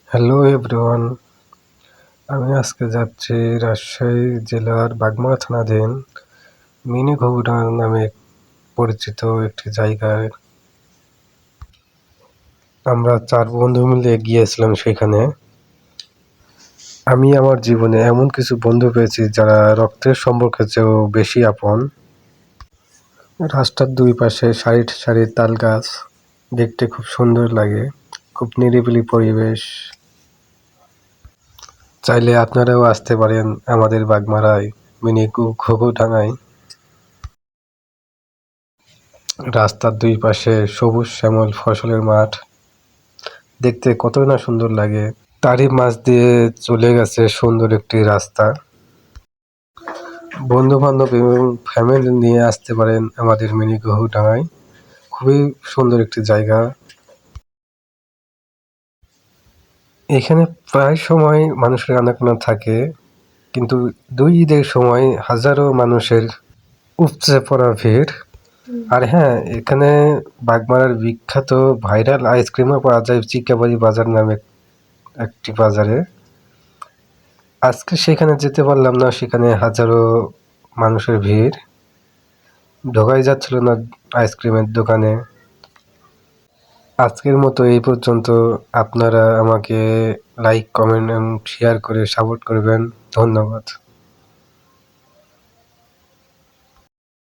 Hello everyone, আমি আজকে যাচ্ছি রাজশাহী জেলার বাগমারা থানাধীন মিনি ঘুঘুডাঙ্গা নামে পরিচিত একটি জায়গায়। আমরা 4 বন্ধু মিলে গিয়েছিলাম সেখানে। আমি আমার জীবনে এমন কিছু বন্ধু পেয়েছি যারা রক্তের সম্পর্কের চেয়েও বেশি আপন। রাস্তার দুই পাশে সারি সারি তাল গাছ, দেখতে খুব সুন্দর লাগে, খুব নিরিবিলি পরিবেশ। চাইলে আপনারাও আসতে পারেন আমাদের বাগমারায় মিনি ঘুঘুডাঙ্গায়। রাস্তার দুই পাশে সবুজ শ্যামল ফসলের মাঠ, দেখতে কতই না সুন্দর লাগে। তারই মাঝ দিয়ে চলে গেছে সুন্দর একটি রাস্তা। বন্ধু বান্ধব এবং ফ্যামিলি নিয়ে আসতে পারেন আমাদের মিনি ঘুঘুডাঙ্গায়। খুবই সুন্দর একটি জায়গা। এখানে প্রায় সময় মানুষের আনাগোনা থাকে, কিন্তু 2 ঈদের সময় হাজারো মানুষের উপচে পড়া ভিড়। আর হ্যাঁ, এখানে বাগমারার বিখ্যাত ভাইরাল আইসক্রিমও পাওয়া যায় চিকাবাড়ি বাজার নামে একটি বাজারে। আজকে সেখানে যেতে পারলাম না, সেখানে হাজারো মানুষের ভিড়, ঢোকাই যাচ্ছিল না আইসক্রিমের দোকানে। আজকের মতো এই পর্যন্ত। আপনারা আমাকে লাইক, কমেন্ট এবং শেয়ার করে সাপোর্ট করবেন। ধন্যবাদ।